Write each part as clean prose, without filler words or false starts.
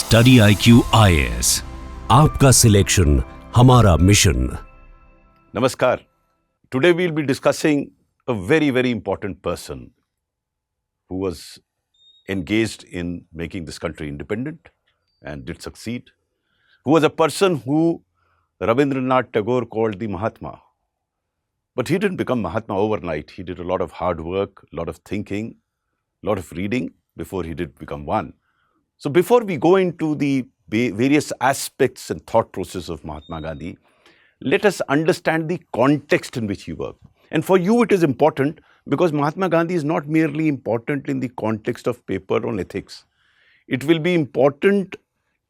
StudyIQ IAS, आपका selection हमारा mission. Namaskar. Today we'll be discussing a very important person who was engaged in making this country independent and did succeed. Who was a person who Rabindranath Tagore called the Mahatma. But he didn't become Mahatma overnight. He did a lot of hard work, a lot of thinking, a lot of reading before he did become one. So before we go into the various aspects and thought process of Mahatma Gandhi, let us understand the context in which he worked. And for you it is important because Mahatma Gandhi is not merely important in the context of paper on ethics. It will be important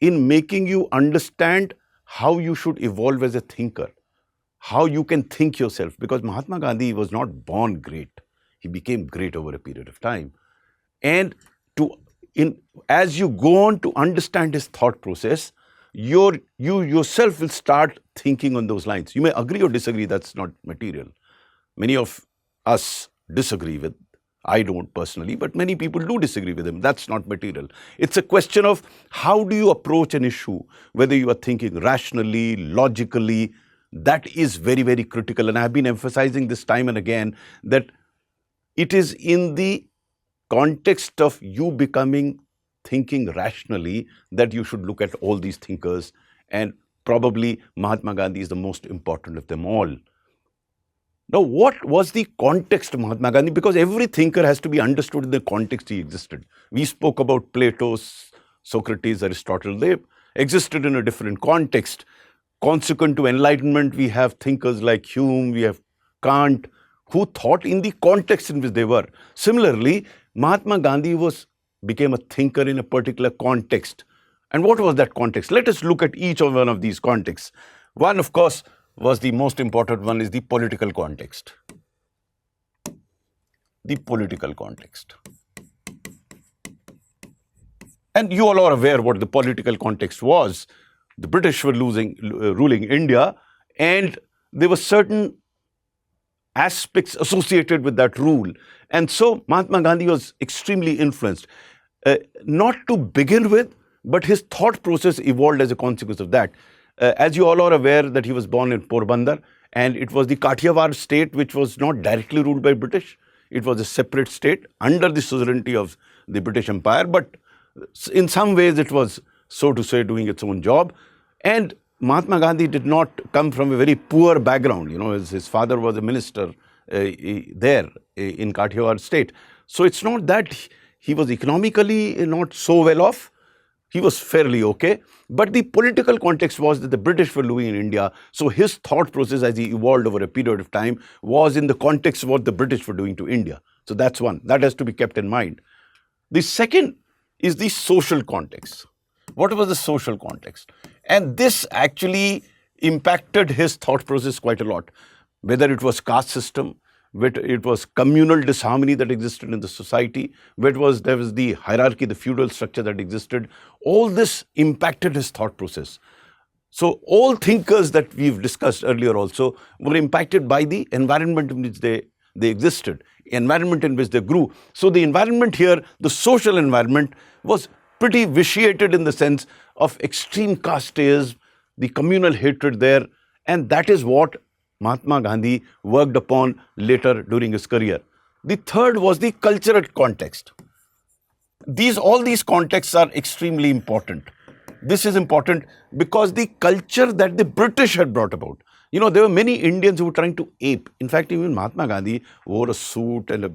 in making you understand how you should evolve as a thinker, how you can think yourself, because Mahatma Gandhi was not born great. He became great over a period of time. And as you go on to understand his thought process, you yourself will start thinking on those lines. You may agree or disagree, that's not material. Many of us disagree with, I don't personally, but many people do disagree with him. That's not material. It's a question of how do you approach an issue, whether you are thinking rationally, logically. That is very critical. And I've been emphasizing this time and again that it is in the context of you thinking rationally that you should look at all these thinkers, and probably Mahatma Gandhi is the most important of them all. Now, what was the context of Mahatma Gandhi? Because every thinker has to be understood in the context he existed. We spoke about Plato, Socrates, Aristotle. They existed in a different context. Consequent to enlightenment, we have thinkers like Hume, we have Kant, who thought in the context in which they were. Similarly, Mahatma Gandhi became a thinker in a particular context. And what was that context? Let us look at each one of these contexts. One, of course, was the most important one, is the political context. The political context. And you all are aware what the political context was. The British were ruling India, and there were certain aspects associated with that rule. And so Mahatma Gandhi was extremely influenced. Not to begin with, but his thought process evolved as a consequence of that. As you all are aware that he was born in Porbandar, and it was the Kathiawar state which was not directly ruled by British. It was a separate state under the suzerainty of the British Empire, but in some ways it was, so to say, doing its own job. And Mahatma Gandhi did not come from a very poor background. You know, his father was a minister there in Kathiawar state. So it's not that he was economically not so well off. He was fairly okay. But the political context was that the British were ruling in India. So his thought process as he evolved over a period of time was in the context of what the British were doing to India. So that's one. That has to be kept in mind. The second is the social context. What was the social context? And this actually impacted his thought process quite a lot. Whether it was caste system, whether it was communal disharmony that existed in the society, whether there was the hierarchy, the feudal structure that existed, all this impacted his thought process. So all thinkers that we've discussed earlier also were impacted by the environment in which they existed, environment in which they grew. So the environment here, the social environment, was pretty vitiated in the sense of extreme casteism, the communal hatred there, and that is what Mahatma Gandhi worked upon later during his career. The third was the cultural context. All these contexts are extremely important. This is important because the culture that the British had brought about. You know, there were many Indians who were trying to ape. In fact, even Mahatma Gandhi wore a suit and a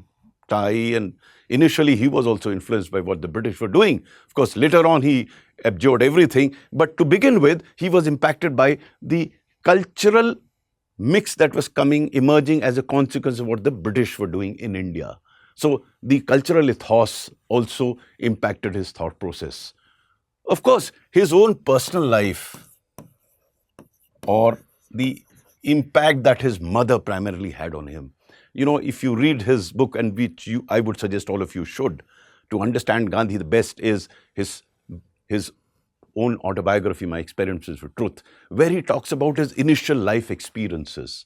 tie, and initially he was also influenced by what the British were doing. Of course, later on he abjured everything. But to begin with, he was impacted by the cultural mix that was emerging as a consequence of what the British were doing in India. So the cultural ethos also impacted his thought process. Of course, his own personal life, or the impact that his mother primarily had on him. You know, if you read his book, and which I would suggest all of you should, to understand Gandhi the best is his own autobiography, My Experiences with Truth, where he talks about his initial life experiences,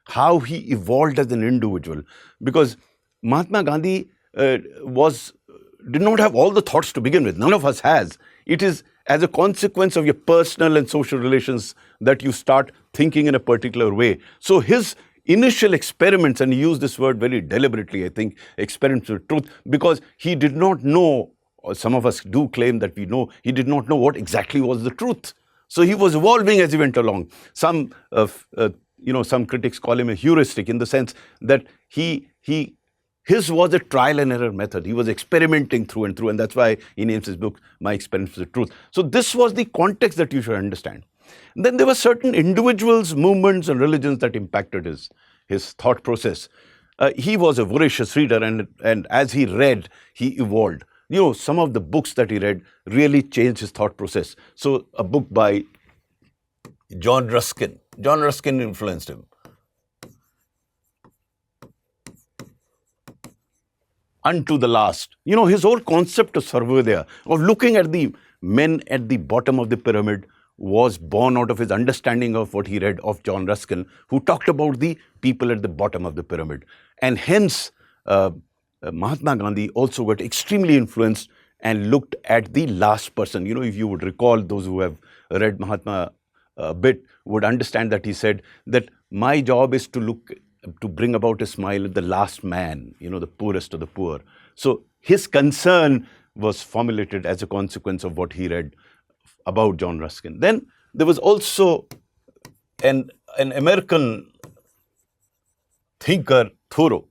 how he evolved as an individual. Because Mahatma Gandhi did not have all the thoughts to begin with. None of us has. It is as a consequence of your personal and social relations that you start thinking in a particular way. So his initial experiments, and he used this word very deliberately, I think, experiments with truth, because he did not know, or some of us do claim that we know, he did not know what exactly was the truth. So he was evolving as he went along. Some critics call him a heuristic, in the sense that his was a trial and error method. He was experimenting through and through, and that's why he names his book My Experiments with Truth. So this was the context that you should understand. And then there were certain individuals, movements, and religions that impacted his thought process. He was a voracious reader, and as he read, he evolved. Some of the books that he read really changed his thought process. So a book by John Ruskin influenced him. Unto the last. His whole concept of Sarvodaya, of looking at the men at the bottom of the pyramid, was born out of his understanding of what he read of John Ruskin, who talked about the people at the bottom of the pyramid. And hence, Mahatma Gandhi also got extremely influenced and looked at the last person. If you would recall, those who have read Mahatma a bit would understand that he said that my job is to bring about a smile at the last man, the poorest of the poor. So his concern was formulated as a consequence of what he read about John Ruskin. Then there was also an American thinker, Thoreau.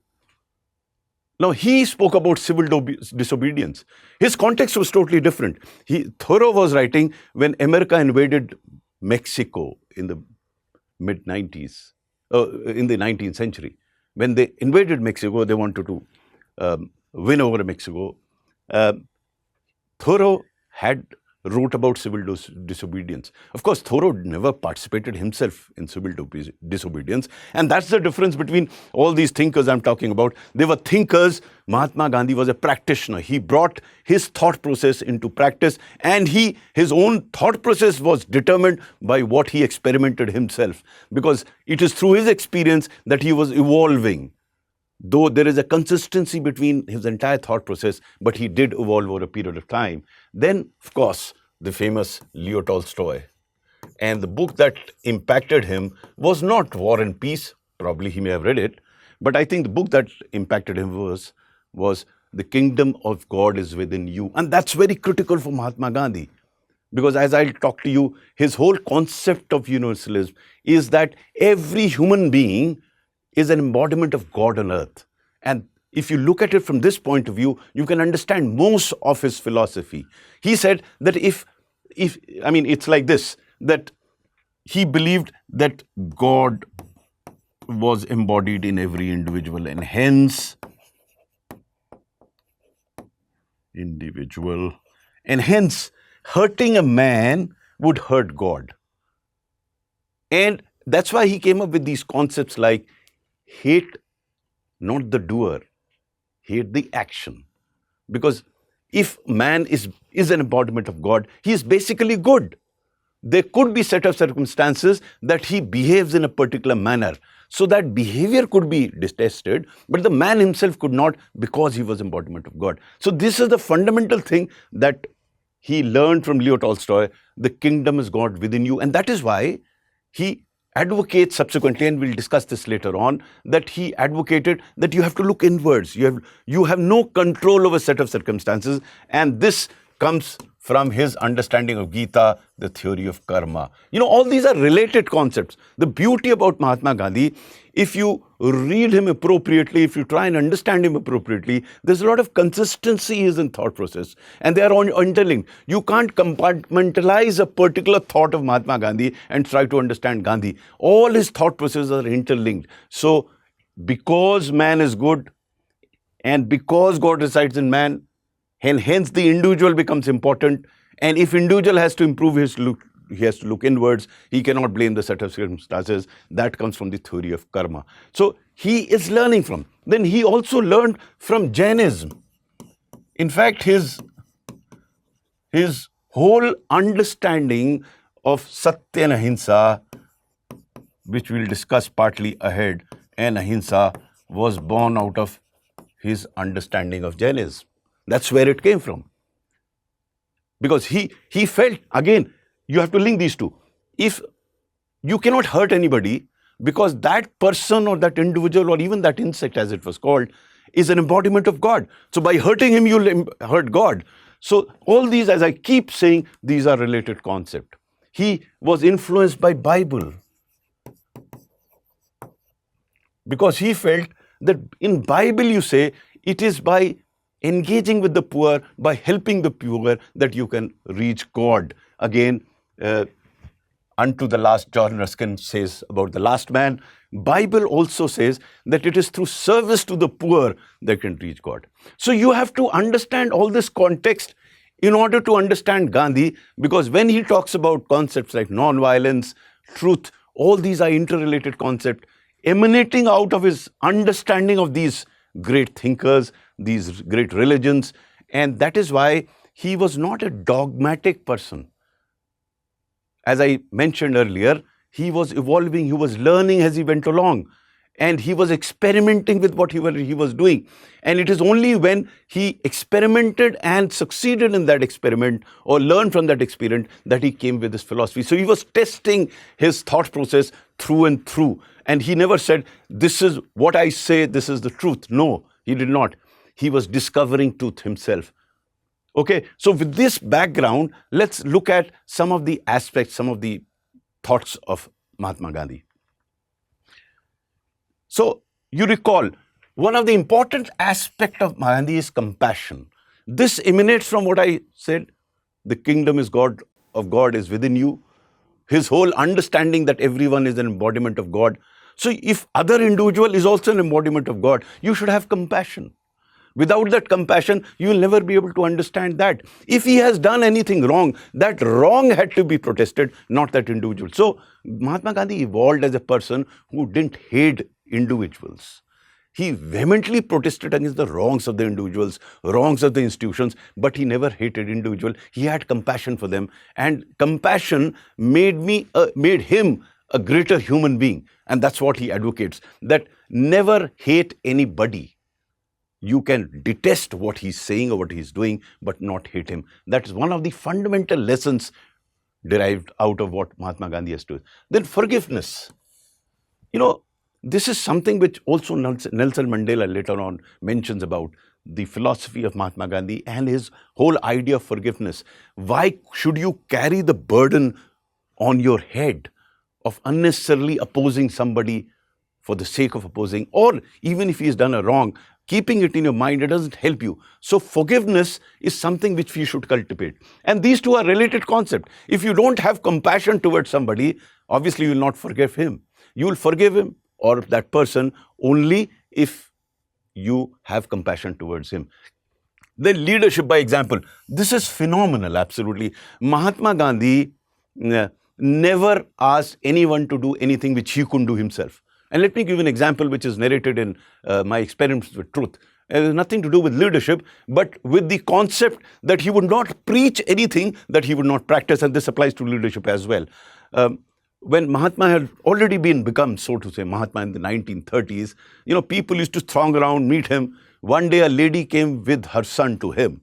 Now, he spoke about civil disobedience. His context was totally different. Thoreau was writing when America invaded Mexico in the mid-90s, in the 19th century. When they invaded Mexico, they wanted to win over Mexico. Thoreau wrote about civil disobedience. Of course, Thoreau never participated himself in civil disobedience. And that's the difference between all these thinkers I'm talking about. They were thinkers. Mahatma Gandhi was a practitioner. He brought his thought process into practice, and his own thought process was determined by what he experimented himself, because it is through his experience that he was evolving. Though there is a consistency between his entire thought process, but he did evolve over a period of time. Then, of course, the famous Leo Tolstoy. And the book that impacted him was not War and Peace. Probably he may have read it. But I think the book that impacted him was The Kingdom of God is Within You. And that's very critical for Mahatma Gandhi. Because as I'll talk to you, his whole concept of universalism is that every human being is an embodiment of God on earth. And if you look at it from this point of view, you can understand most of his philosophy. He said that it's like this, that he believed that God was embodied in every individual, and hence hurting a man would hurt God. And that's why he came up with these concepts like hate not the doer, hate the action. Because if man is an embodiment of God, he is basically good. There could be set of circumstances that he behaves in a particular manner. So that behavior could be detested, but the man himself could not, because he was embodiment of God. So this is the fundamental thing that he learned from Leo Tolstoy. The kingdom is God within you. And that is why he advocates subsequently, and we'll discuss this later on, that he advocated that you have to look inwards. You have no control over a set of circumstances. And this comes from his understanding of Gita, the theory of karma. All these are related concepts. The beauty about Mahatma Gandhi, if you read him appropriately, if you try and understand him appropriately, there's a lot of consistency in thought process, and they are interlinked. You can't compartmentalize a particular thought of Mahatma Gandhi and try to understand Gandhi. All his thought processes are interlinked. So, because man is good, and because God resides in man, and hence the individual becomes important. And if individual has to improve he has to look inwards. He cannot blame the set of circumstances. That comes from the theory of karma. So he is learning from. Then he also learned from Jainism. In fact, his whole understanding of Satya and Ahimsa, which we'll discuss partly ahead, and Ahimsa was born out of his understanding of Jainism. That's where it came from. Because he felt, again, you have to link these two. If you cannot hurt anybody, because that person or that individual or even that insect, as it was called, is an embodiment of God. So by hurting him, you'll hurt God. So all these, as I keep saying, these are related concepts. He was influenced by Bible, because he felt that in Bible you say it is by engaging with the poor, by helping the poor, that you can reach God. Again, unto the last, John Ruskin says about the last man. Bible also says that it is through service to the poor that can reach God. So you have to understand all this context in order to understand Gandhi, because when he talks about concepts like non-violence, truth, all these are interrelated concepts emanating out of his understanding of these great thinkers, these great religions. And that is why he was not a dogmatic person. As I mentioned earlier, he was evolving, he was learning as he went along, and he was experimenting with what he was doing. And it is only when he experimented and succeeded in that experiment or learned from that experiment that he came with his philosophy. So he was testing his thought process through and through. And he never said, this is what I say, this is the truth. No, he did not. He was discovering truth himself. Okay, so with this background, let's look at some of the aspects, some of the thoughts of Mahatma Gandhi. So you recall, one of the important aspects of Gandhi is compassion. This emanates from what I said, the kingdom of God is within you. His whole understanding that everyone is an embodiment of God. So if other individual is also an embodiment of God, you should have compassion. Without that compassion, you will never be able to understand that. If he has done anything wrong, that wrong had to be protested, not that individual. So Mahatma Gandhi evolved as a person who didn't hate individuals. He vehemently protested against the wrongs of the individuals, wrongs of the institutions, but he never hated individuals. He had compassion for them, and compassion made him a greater human being. And that's what he advocates, that never hate anybody. You can detest what he's saying or what he's doing, but not hate him. That's one of the fundamental lessons derived out of what Mahatma Gandhi has to do. Then forgiveness. This is something which also Nelson Mandela later on mentions about the philosophy of Mahatma Gandhi and his whole idea of forgiveness. Why should you carry the burden on your head of unnecessarily opposing somebody for the sake of opposing, or even if he has done a wrong, keeping it in your mind, it doesn't help you. So forgiveness is something which we should cultivate. And these two are related concepts. If you don't have compassion towards somebody, obviously you will not forgive him. You will forgive him or that person only if you have compassion towards him. Then leadership by example. This is phenomenal, absolutely. Mahatma Gandhi never asked anyone to do anything which he couldn't do himself. And let me give you an example which is narrated in my experiments with truth. It has nothing to do with leadership, but with the concept that he would not preach anything that he would not practice, and this applies to leadership as well. When Mahatma had already become, so to say, Mahatma in the 1930s, people used to throng around, meet him. One day a lady came with her son to him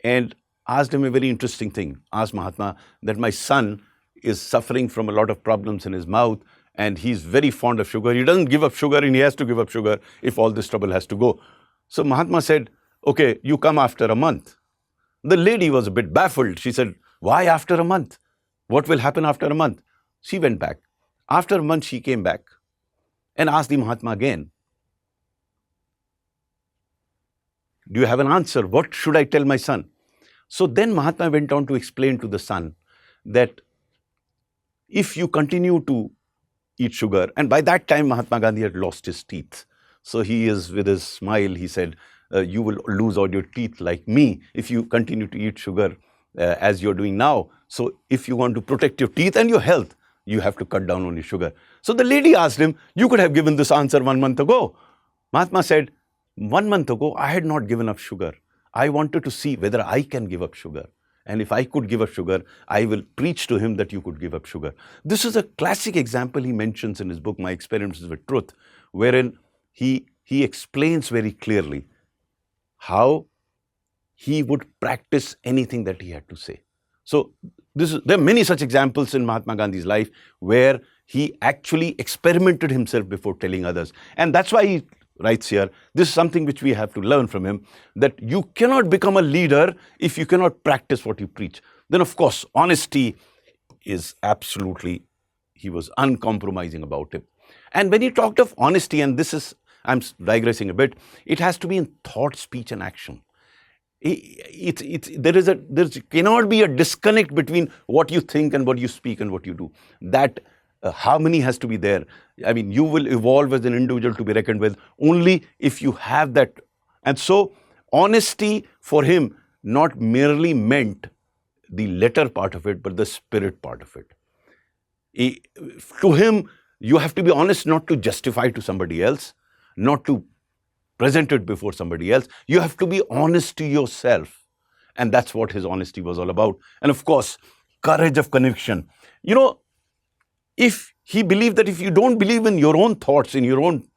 and asked him a very interesting thing. Asked Mahatma that my son is suffering from a lot of problems in his mouth, and he's very fond of sugar. He doesn't give up sugar, and he has to give up sugar if all this trouble has to go. So Mahatma said, okay, you come after a month. The lady was a bit baffled. She said, why after a month? What will happen after a month? She went back. After a month, she came back and asked the Mahatma again, do you have an answer? What should I tell my son? So then Mahatma went on to explain to the son that if you continue to eat sugar, and by that time Mahatma Gandhi had lost his teeth. So he is, with his smile, he said, you will lose all your teeth like me if you continue to eat sugar as you're doing now. So if you want to protect your teeth and your health, you have to cut down on your sugar. So the lady asked him, you could have given this answer 1 month ago. Mahatma said, 1 month ago, I had not given up sugar. I wanted to see whether I can give up sugar. And if I could give up sugar, I will preach to him that you could give up sugar. This is a classic example he mentions in his book, My Experiments with Truth, wherein he explains very clearly how he would practice anything that he had to say. So there are many such examples in Mahatma Gandhi's life where he actually experimented himself before telling others. And that's why he writes here, this is something which we have to learn from him, that you cannot become a leader if you cannot practice what you preach. Then, of course, honesty is absolutely, he was uncompromising about it. And when he talked of honesty, and this is, I'm digressing a bit, it has to be in thought, speech, and action. There cannot be a disconnect between what you think and what you speak and what you do. That harmony has to be there. I mean, you will evolve as an individual to be reckoned with only if you have that. And so honesty for him not merely meant the letter part of it, but the spirit part of it. To him, you have to be honest not to justify to somebody else, not to present it before somebody else. You have to be honest to yourself. And that's what his honesty was all about. And of course, courage of conviction. You know, if he believed that if you don't believe in your own thoughts, in your own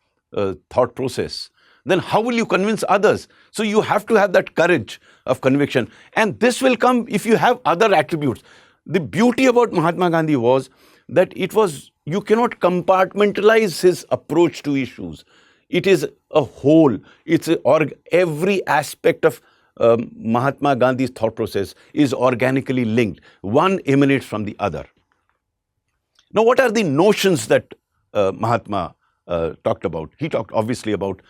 thought process, then how will you convince others? So you have to have that courage of conviction. And this will come if you have other attributes. The beauty about Mahatma Gandhi was that you cannot compartmentalize his approach to issues. It is a whole. Every aspect of Mahatma Gandhi's thought process is organically linked. One emanates from the other. Now, what are the notions that Mahatma talked about? He talked obviously about,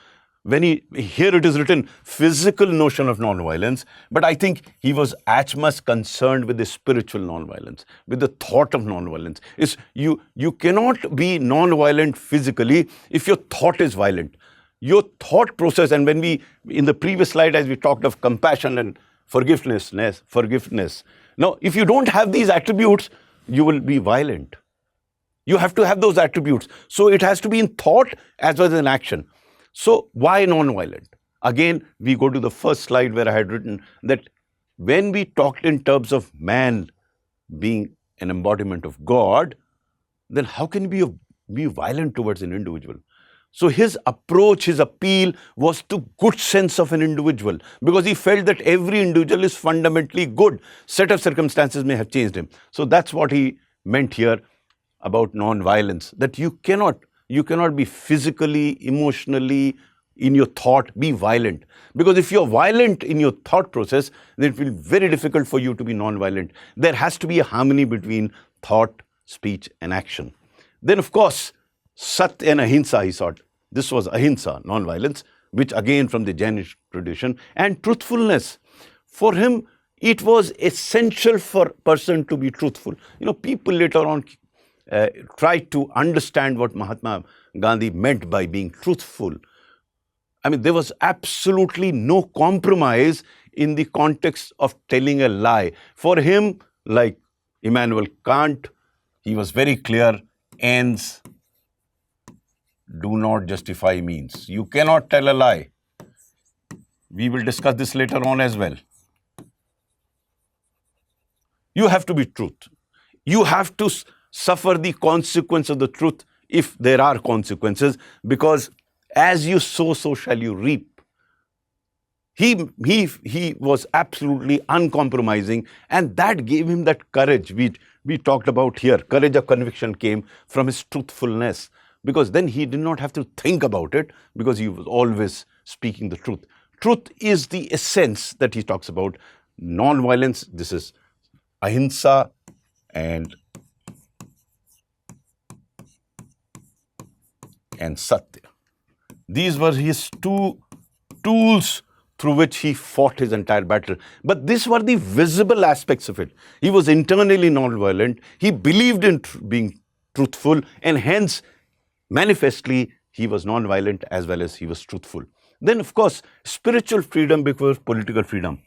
here it is written, physical notion of nonviolence, but I think he was as much concerned with the spiritual nonviolence, with the thought of nonviolence. You cannot be nonviolent physically if your thought is violent. Your thought process, and in the previous slide, as we talked of compassion and forgiveness. Now, if you don't have these attributes, you will be violent. You have to have those attributes. So it has to be in thought as well as in action. So why non-violent? Again, we go to the first slide where I had written that when we talked in terms of man being an embodiment of God, then how can we be violent towards an individual? So his approach, his appeal was to good sense of an individual, because he felt that every individual is fundamentally good. Set of circumstances may have changed him. So that's what he meant here about non-violence, that you cannot be physically, emotionally, in your thought, be violent. Because if you're violent in your thought process, then it will be very difficult for you to be non-violent. There has to be a harmony between thought, speech, and action. Then, of course, Sat and Ahimsa, he thought. This was Ahimsa, non-violence, which again from the Jainish tradition, and truthfulness. For him, it was essential for a person to be truthful. You know, people later on tried to understand what Mahatma Gandhi meant by being truthful. I mean, there was absolutely no compromise in the context of telling a lie. For him, like Immanuel Kant, he was very clear, ends do not justify means. You cannot tell a lie. We will discuss this later on as well. You have to be truth. You have to suffer the consequence of the truth if there are consequences, because as you sow, so shall you reap. He was absolutely uncompromising, and that gave him that courage we talked about here. Courage of conviction came from his truthfulness, because then he did not have to think about it, because he was always speaking the truth. Truth is the essence that he talks about. Non-violence, this is Ahimsa and Satya. These were his two tools through which he fought his entire battle. But these were the visible aspects of it. He was internally non-violent. He believed in being truthful, and hence, manifestly, he was non-violent as well as he was truthful. Then, of course, spiritual freedom before political freedom.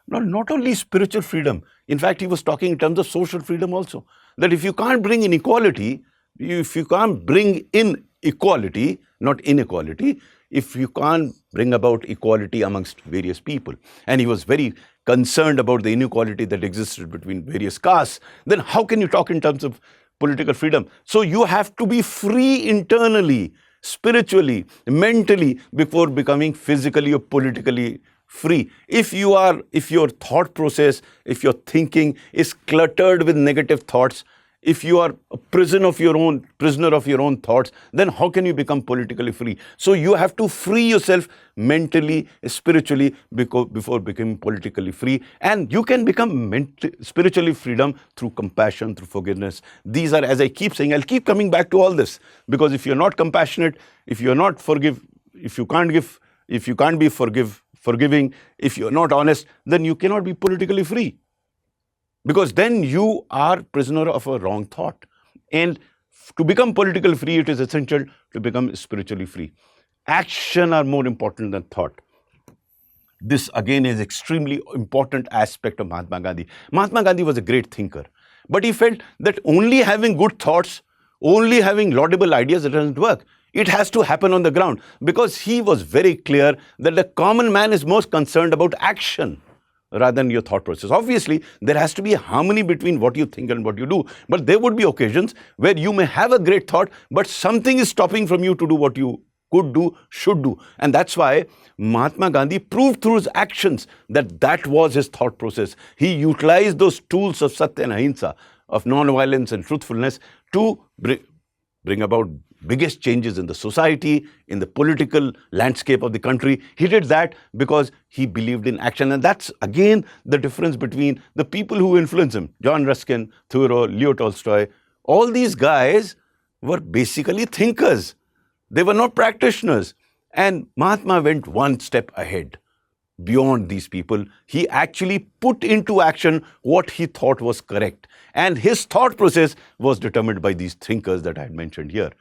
Not only spiritual freedom. In fact, he was talking in terms of social freedom also. That if you can't bring in equality, if you can't bring in equality, not inequality, if you can't bring about equality amongst various people, and he was very concerned about the inequality that existed between various castes, then how can you talk in terms of political freedom? So you have to be free internally, spiritually, mentally, before becoming physically or politically free. If your thought process, if your thinking is cluttered with negative thoughts, if you are a prisoner of your own thoughts, then how can you become politically free? So you have to free yourself mentally, spiritually, before becoming politically free. And you can become spiritually freedom through compassion, through forgiveness. These are, as I keep saying, I'll keep coming back to all this, because if you're not compassionate, if you're not if you can't be forgiving, if you're not honest, then you cannot be politically free. Because then you are prisoner of a wrong thought. And to become politically free, it is essential to become spiritually free. Action are more important than thought. This again is extremely important aspect of Mahatma Gandhi. Mahatma Gandhi was a great thinker, but he felt that only having good thoughts, only having laudable ideas, it doesn't work. It has to happen on the ground, because he was very clear that the common man is most concerned about action rather than your thought process. Obviously, there has to be a harmony between what you think and what you do. But there would be occasions where you may have a great thought, but something is stopping from you to do what you could do, should do. And that's why Mahatma Gandhi proved through his actions that was his thought process. He utilized those tools of Satya and Ahimsa, of non-violence and truthfulness, to bring about biggest changes in the society, in the political landscape of the country. He did that because he believed in action. And that's, again, the difference between the people who influenced him. John Ruskin, Thoreau, Leo Tolstoy, all these guys were basically thinkers. They were not practitioners. And Mahatma went one step ahead. Beyond these people, he actually put into action what he thought was correct. And his thought process was determined by these thinkers that I had mentioned here.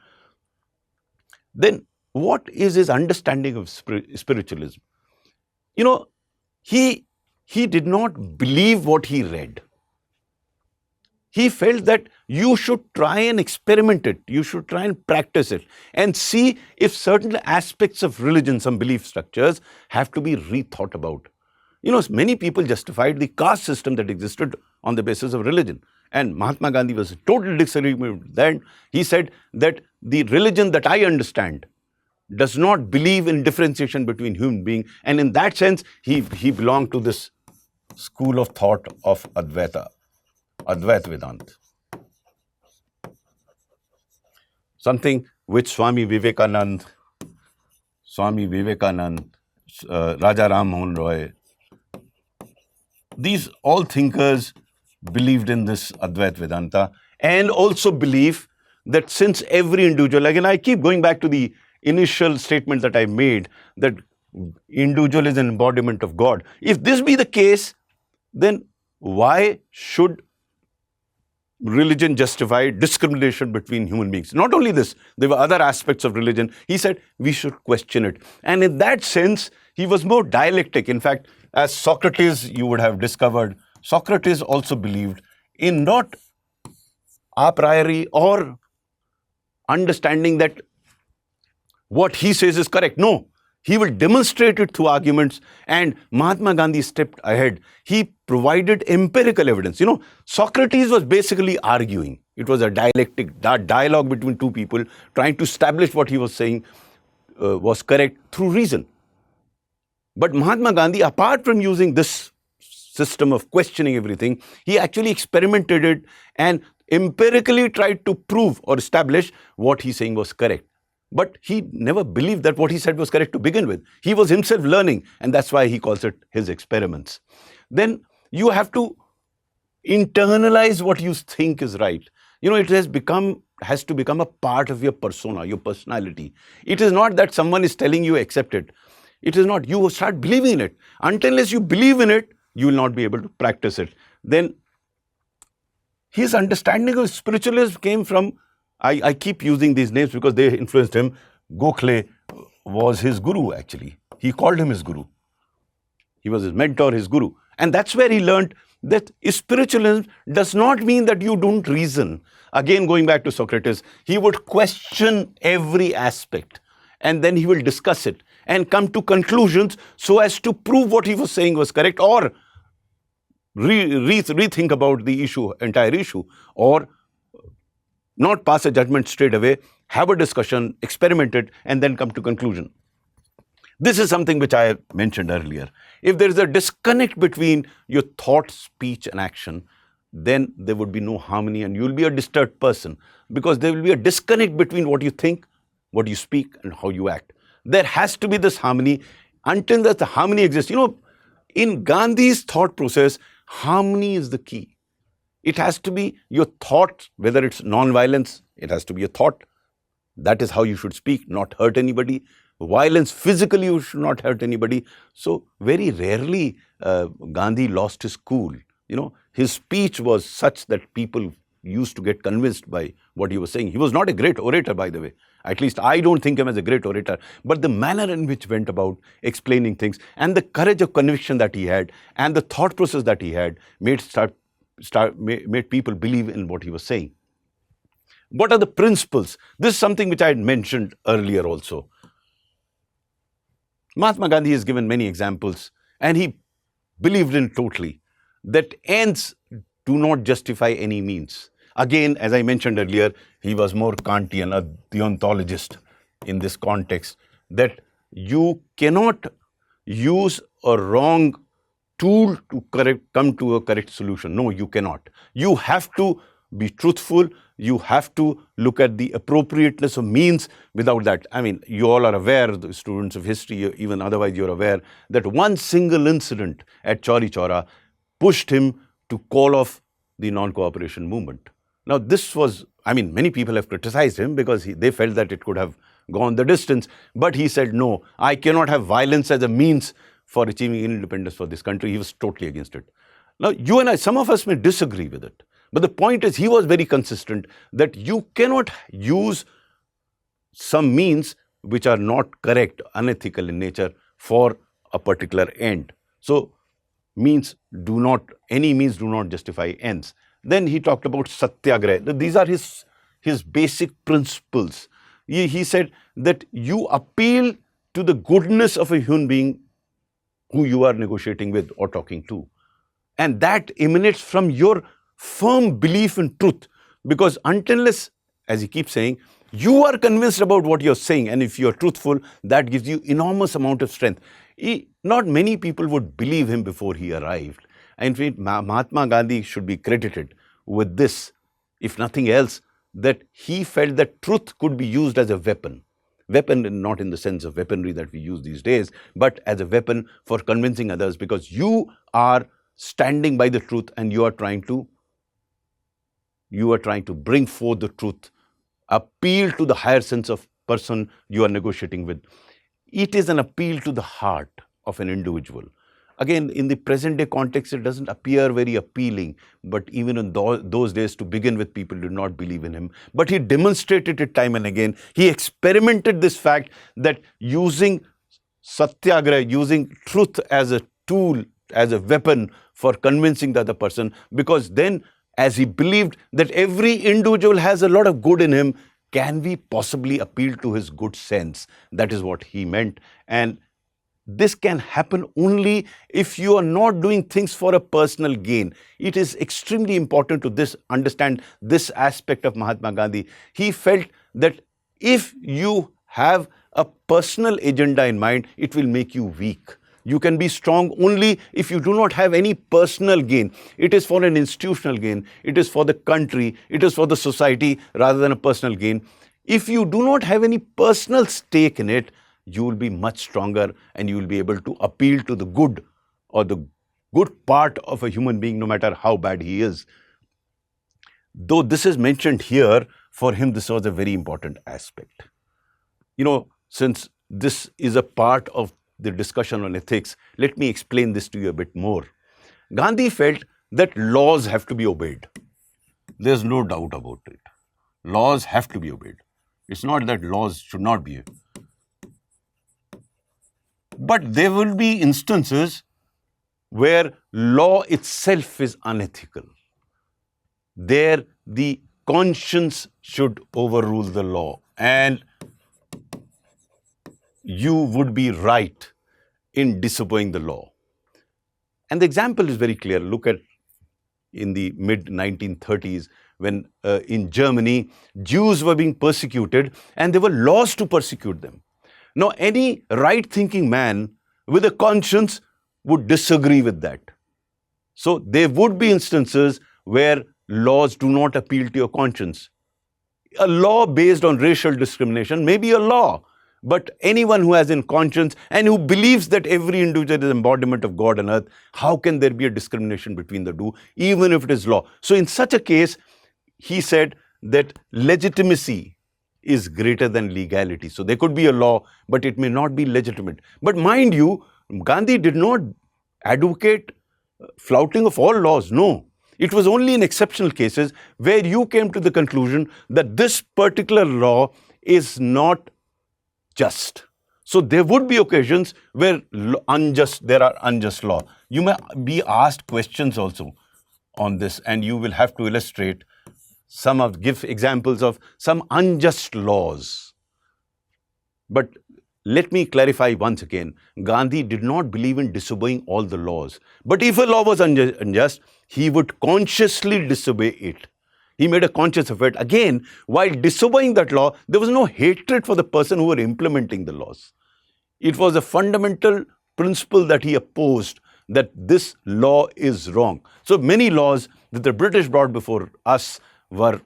Then what is his understanding of spiritualism? You know, he did not believe what he read. He felt that you should try and experiment it. You should try and practice it and see if certain aspects of religion, some belief structures, have to be rethought about. You know, many people justified the caste system that existed on the basis of religion. And Mahatma Gandhi was in total disagreement with that. He said that the religion that I understand does not believe in differentiation between human beings. And in that sense, he belonged to this school of thought of Advaita Vedanta. Something which Swami Vivekanand, Raja Ram Mohan Roy, these all thinkers believed in this Advaita Vedanta, and also believe that since every individual, again I keep going back to the initial statement that I made, that individual is an embodiment of God. If this be the case, then why should religion justify discrimination between human beings? Not only this, there were other aspects of religion. He said we should question it. And in that sense, he was more dialectic. In fact, as Socrates, you would have discovered, Socrates also believed in not a priori or understanding that what he says is correct. No, he will demonstrate it through arguments. And Mahatma Gandhi stepped ahead. He provided empirical evidence. You know, Socrates was basically arguing. It was a dialogue between two people trying to establish what he was saying was correct through reason. But Mahatma Gandhi, apart from using this system of questioning everything, he actually experimented it and empirically tried to prove or establish what he's saying was correct. But he never believed that what he said was correct to begin with. He was himself learning, and that's why he calls it his experiments. Then you have to internalize what you think is right. You know, it has to become a part of your persona, your personality. It is not that someone is telling you accept it. It is not. You start believing in it. Unless you believe in it, you will not be able to practice it. Then his understanding of spiritualism came from, I keep using these names because they influenced him. Gokhale was his guru, actually. He called him his guru. He was his mentor, his guru. And that's where he learned that spiritualism does not mean that you don't reason. Again, going back to Socrates, he would question every aspect and then he will discuss it and come to conclusions so as to prove what he was saying was correct, or rethink about the entire issue, or not pass a judgment straight away, have a discussion, experiment it, and then come to conclusion. This is something which I mentioned earlier. If there is a disconnect between your thought, speech, and action, then there would be no harmony and you will be a disturbed person, because there will be a disconnect between what you think, what you speak, and how you act. There has to be this harmony. Until that the harmony exists, in Gandhi's thought process, harmony is the key. It has to be your thought, whether it's non-violence, it has to be a thought. That is how you should speak, not hurt anybody. Violence, physically, you should not hurt anybody. So very rarely Gandhi lost his cool. His speech was such that people used to get convinced by what he was saying. He was not a great orator, by the way. At least I don't think him as a great orator. But the manner in which went about explaining things and the courage of conviction that he had and the thought process that he had made people believe in what he was saying. What are the principles? This is something which I had mentioned earlier also. Mahatma Gandhi has given many examples, and he believed in totally that ends do not justify any means. Again, as I mentioned earlier, he was more Kantian, a deontologist in this context, that you cannot use a wrong tool to come to a correct solution. No, you cannot. You have to be truthful. You have to look at the appropriateness of means. Without that, you all are aware, the students of history, even otherwise you're aware, that one single incident at Chauri Chaura pushed him to call off the non-cooperation movement. Now this was, many people have criticized him because they felt that it could have gone the distance, but he said, no, I cannot have violence as a means for achieving independence for this country. He was totally against it. Now you and I, some of us may disagree with it, but the point is he was very consistent that you cannot use some means which are not correct, unethical in nature for a particular end. So any means do not justify ends. Then he talked about Satyagraha. These are his basic principles. He said that you appeal to the goodness of a human being who you are negotiating with or talking to. And that emanates from your firm belief in truth. Because unless, as he keeps saying, you are convinced about what you're saying, and if you're truthful, that gives you enormous amount of strength. Not many people would believe him before he arrived. In fact, Mahatma Gandhi should be credited with this, if nothing else, that he felt that truth could be used as a weapon. Weapon not in the sense of weaponry that we use these days, but as a weapon for convincing others, because you are standing by the truth and you are trying to bring forth the truth, appeal to the higher sense of person you are negotiating with. It is an appeal to the heart of an individual. Again, in the present day context, it doesn't appear very appealing, but even in those days, to begin with, people did not believe in him. But he demonstrated it time and again. He experimented this fact that using Satyagraha, using truth as a tool, as a weapon for convincing the other person, because then, as he believed that every individual has a lot of good in him, can we possibly appeal to his good sense? That is what he meant. And this can happen only if you are not doing things for a personal gain. It is extremely important to understand this aspect of Mahatma Gandhi. He felt that if you have a personal agenda in mind, it will make you weak. You can be strong only if you do not have any personal gain. It is for an institutional gain. It is for the country. It is for the society rather than a personal gain. If you do not have any personal stake in it, you will be much stronger and you will be able to appeal to the good or the good part of a human being, no matter how bad he is. Though this is mentioned here, for him this was a very important aspect. Since this is a part of the discussion on ethics, let me explain this to you a bit more. Gandhi felt that laws have to be obeyed. There's no doubt about it. Laws have to be obeyed. It's not that laws should not be. But there will be instances where law itself is unethical. There, the conscience should overrule the law, and you would be right in disobeying the law. And the example is very clear. Look at in the mid-1930s, when in Germany, Jews were being persecuted and there were laws to persecute them. Now, any right-thinking man with a conscience would disagree with that. So there would be instances where laws do not appeal to your conscience. A law based on racial discrimination may be a law, but anyone who has in conscience and who believes that every individual is an embodiment of God on earth, how can there be a discrimination between the two, even if it is law? So in such a case, he said that legitimacy is greater than legality. So there could be a law, but it may not be legitimate. But mind you, Gandhi did not advocate flouting of all laws. No. It was only in exceptional cases where you came to the conclusion that this particular law is not just. So there would be occasions where there are unjust law. You may be asked questions also on this, and you will have to illustrate give examples of some unjust laws. But let me clarify once again, Gandhi did not believe in disobeying all the laws. But if a law was unjust, he would consciously disobey it. He made a conscious effort. Again, while disobeying that law, there was no hatred for the person who were implementing the laws. It was a fundamental principle that he opposed, that this law is wrong. So many laws that the British brought before us were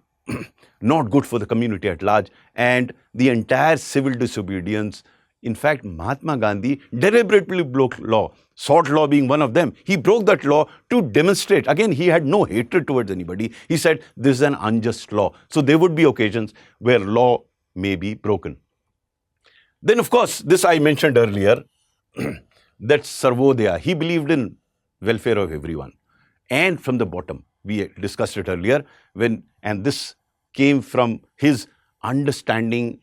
not good for the community at large, and the entire civil disobedience. In fact, Mahatma Gandhi deliberately broke law, salt law being one of them. He broke that law to demonstrate. Again, he had no hatred towards anybody. He said, this is an unjust law. So there would be occasions where law may be broken. Then, of course, this I mentioned earlier, that Sarvodaya, he believed in welfare of everyone. And from the bottom, we discussed it earlier, and this came from his understanding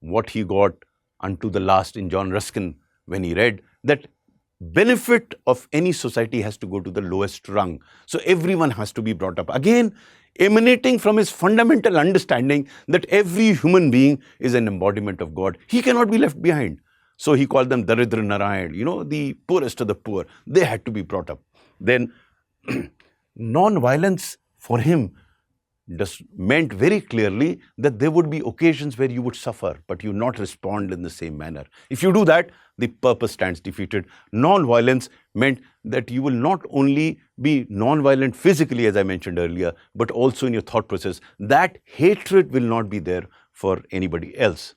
what he got unto the last in John Ruskin, when he read that benefit of any society has to go to the lowest rung. So everyone has to be brought up. Again, emanating from his fundamental understanding that every human being is an embodiment of God. He cannot be left behind. So he called them Daridra Narayan, the poorest of the poor. They had to be brought up. Then non-violence for him meant very clearly that there would be occasions where you would suffer, but you not respond in the same manner. If you do that, the purpose stands defeated. Non-violence meant that you will not only be non-violent physically, as I mentioned earlier, but also in your thought process. That hatred will not be there for anybody else.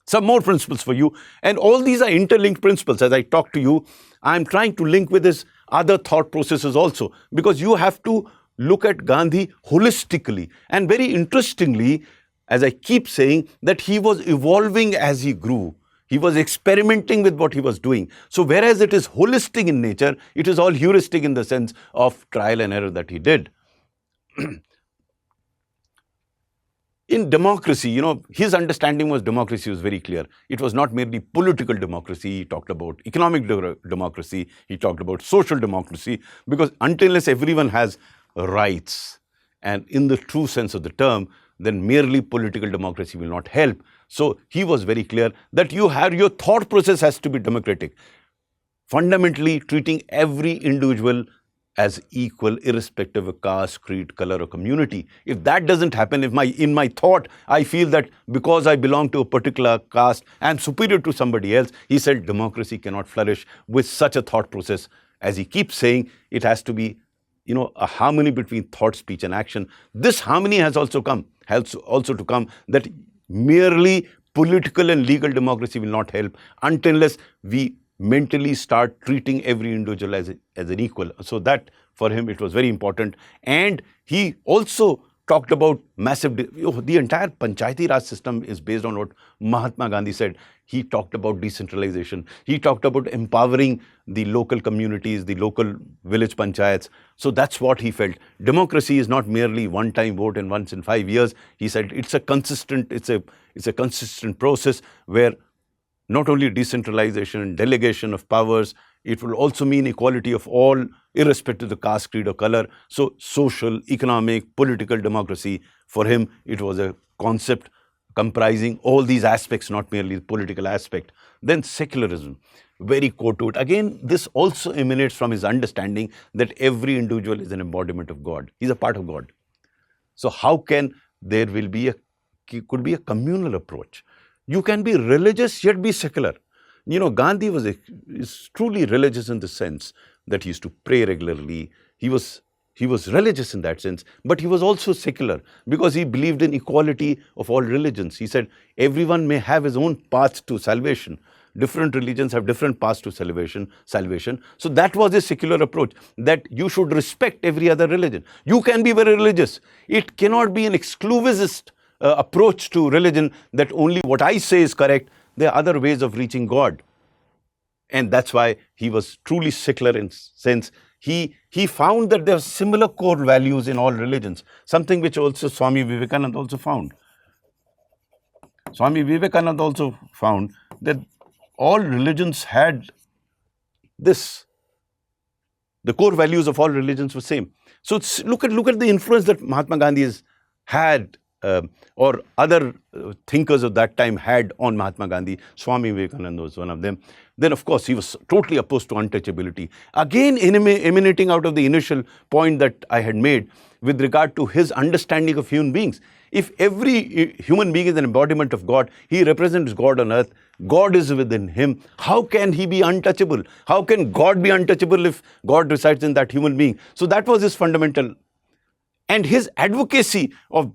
Some more principles for you, and all these are interlinked principles. As I talk to you, I'm trying to link with his other thought processes also, because you have to look at Gandhi holistically. And very interestingly, as I keep saying, that he was evolving as he grew. He was experimenting with what he was doing. So whereas it is holistic in nature, it is all heuristic in the sense of trial and error that he did. In democracy, his understanding was democracy was very clear. It was not merely political democracy. He talked about economic democracy. He talked about social democracy, because unless everyone has rights, and in the true sense of the term, then merely political democracy will not help. So he was very clear that your thought process has to be democratic, fundamentally treating every individual as equal, irrespective of caste, creed, color, or community. If that doesn't happen, if in my thought I feel that because I belong to a particular caste, I am superior to somebody else, he said democracy cannot flourish with such a thought process. As he keeps saying, it has to be a harmony between thought, speech, and action. This harmony has also to come that merely political and legal democracy will not help unless we mentally start treating every individual as an equal. So that, for him, it was very important. And he also talked about the entire Panchayati Raj system is based on what Mahatma Gandhi said. He talked about decentralization. He talked about empowering the local communities, the local village panchayats. So that's what he felt. Democracy is not merely one-time vote and once in 5 years. He said it's a consistent process where not only decentralization and delegation of powers, it will also mean equality of all, irrespective of the caste, creed, or color. So social, economic, political democracy, for him, it was a concept comprising all these aspects, not merely the political aspect. Then secularism, very core to it. Again, this also emanates from his understanding that every individual is an embodiment of God. He's a part of God. So how can could be a communal approach? You can be religious yet be secular. Gandhi is truly religious in the sense that he used to pray regularly. He was religious in that sense, but he was also secular because he believed in equality of all religions. He said everyone may have his own path to salvation. Different religions have different paths to salvation. So that was his secular approach, that you should respect every other religion. You can be very religious. It cannot be an exclusivist approach to religion that only what I say is correct. There are other ways of reaching God. And that's why he was truly secular in sense. He found that there are similar core values in all religions, something which also Swami Vivekananda also found. Swami Vivekananda also found that all religions had this. The core values of all religions were same. So look at the influence that Mahatma Gandhi has had, or other thinkers of that time had on Mahatma Gandhi. Swami Vivekananda was one of them. Then, of course, he was totally opposed to untouchability. Again, emanating out of the initial point that I had made with regard to his understanding of human beings. If every human being is an embodiment of God, he represents God on earth, God is within him, how can he be untouchable? How can God be untouchable if God resides in that human being? So that was his fundamental. And his advocacy of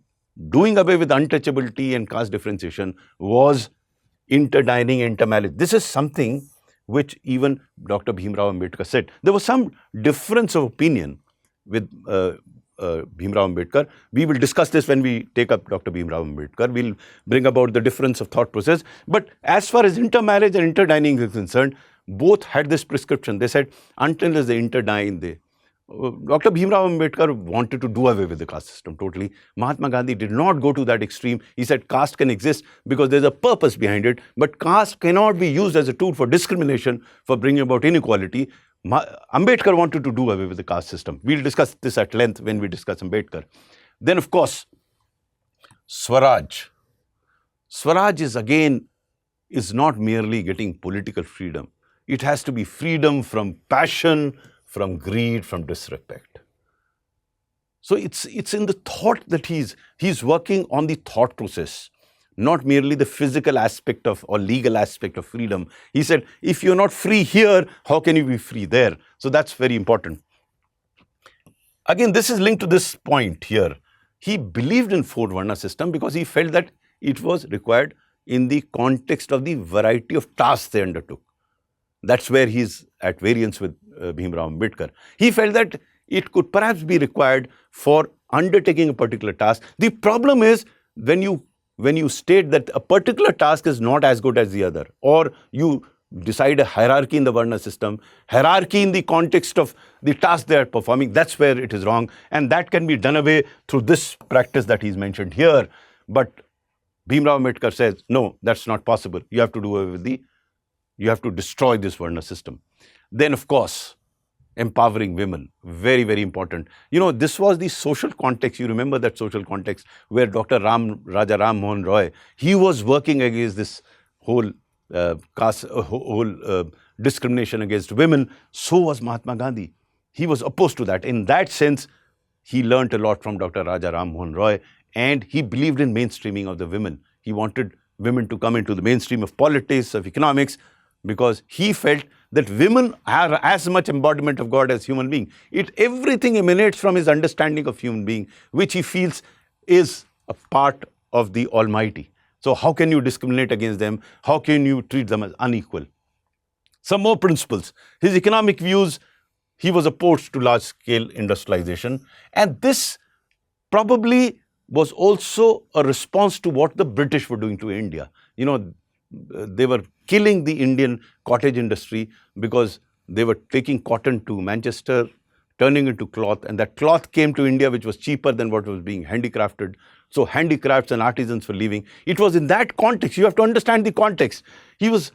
doing away with untouchability and caste differentiation was interdining, intermarriage. This is something which even Dr. Bhimrao Ambedkar said. There was some difference of opinion with Bhimrao Ambedkar. We will discuss this when we take up Dr. Bhimrao Ambedkar. We'll bring about the difference of thought process. But as far as intermarriage and interdining is concerned, both had this prescription. They said until they interdine, Dr. Bhimrao Ambedkar wanted to do away with the caste system totally. Mahatma Gandhi did not go to that extreme. He said caste can exist because there's a purpose behind it, but caste cannot be used as a tool for discrimination, for bringing about inequality. Ambedkar wanted to do away with the caste system. We'll discuss this at length when we discuss Ambedkar. Then, of course, Swaraj. Swaraj is not merely getting political freedom. It has to be freedom from passion, from greed, from disrespect. So it's in the thought that he's working on the thought process, not merely the physical aspect of or legal aspect of freedom. He said, if you're not free here, how can you be free there? So that's very important. Again, this is linked to this point here. He believed in four Varna system because he felt that it was required in the context of the variety of tasks they undertook. That's where he's at variance with Bhimrao Ambedkar. He felt that it could perhaps be required for undertaking a particular task. The problem is when you state that a particular task is not as good as the other, or you decide a hierarchy in the Varna system, hierarchy in the context of the task they are performing, that's where it is wrong. And that can be done away through this practice that he's mentioned here. But Bhimrao Ambedkar says, no, that's not possible. You have to do away with you have to destroy this Varna system. Then, of course, empowering women, very, very important. This was the social context. You remember that social context where Dr. Raja Ram Mohan Roy, he was working against this whole discrimination against women. So was Mahatma Gandhi. He was opposed to that. In that sense, he learnt a lot from Dr. Raja Ram Mohan Roy, and he believed in mainstreaming of the women. He wanted women to come into the mainstream of politics, of economics, because he felt that women are as much embodiment of God as human being. Everything emanates from his understanding of human being, which he feels is a part of the Almighty. So how can you discriminate against them? How can you treat them as unequal? Some more principles. His economic views, he was opposed to large-scale industrialization. And this probably was also a response to what the British were doing to India. They were killing the Indian cottage industry because they were taking cotton to Manchester, turning into cloth, and that cloth came to India, which was cheaper than what was being handicrafted. So handicrafts and artisans were leaving. It was in that context. You have to understand the context. He was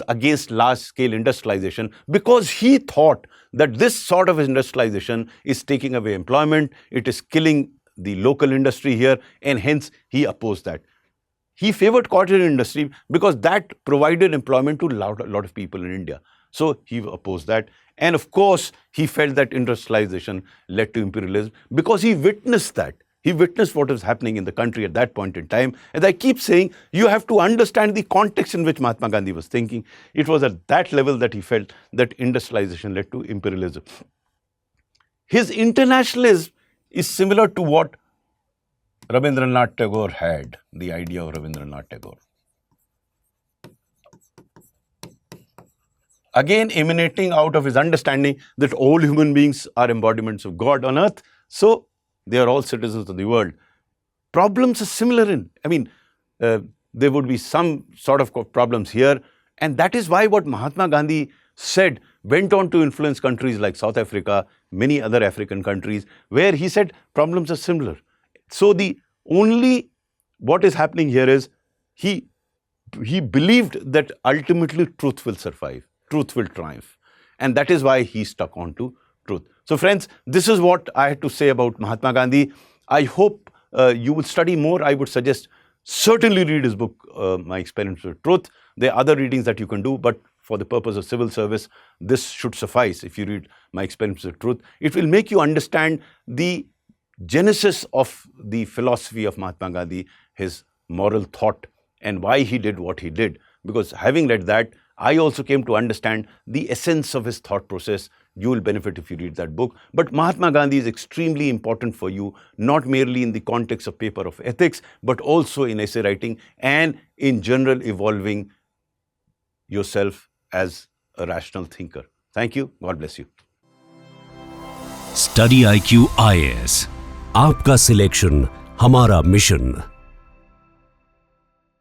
against large-scale industrialization because he thought that this sort of industrialization is taking away employment, it is killing the local industry here, and hence he opposed that. He favored cotton industry because that provided employment to a lot of people in India. So he opposed that. And of course, he felt that industrialization led to imperialism because he witnessed that. He witnessed what was happening in the country at that point in time. As I keep saying, you have to understand the context in which Mahatma Gandhi was thinking. It was at that level that he felt that industrialization led to imperialism. His internationalism is similar to what Rabindranath Tagore had, the idea of Rabindranath Tagore. Again, emanating out of his understanding that all human beings are embodiments of God on earth, so they are all citizens of the world. Problems are similar there would be some sort of problems here, and that is why what Mahatma Gandhi said went on to influence countries like South Africa, many other African countries, where he said problems are similar. So what is happening here is he believed that ultimately truth will survive, truth will triumph. And that is why he stuck on to truth. So friends, this is what I had to say about Mahatma Gandhi. I hope you will study more. I would suggest certainly read his book, My Experiments with Truth. There are other readings that you can do, but for the purpose of civil service, this should suffice if you read My Experiments with Truth. It will make you understand the genesis of the philosophy of Mahatma Gandhi, his moral thought, and why he did what he did. Because having read that, I also came to understand the essence of his thought process. You will benefit if you read that book. But Mahatma Gandhi is extremely important for you, not merely in the context of paper of ethics, but also in essay writing and in general evolving yourself as a rational thinker. Thank you. God bless you. StudyIQ IAS, आपका selection हमारा mission.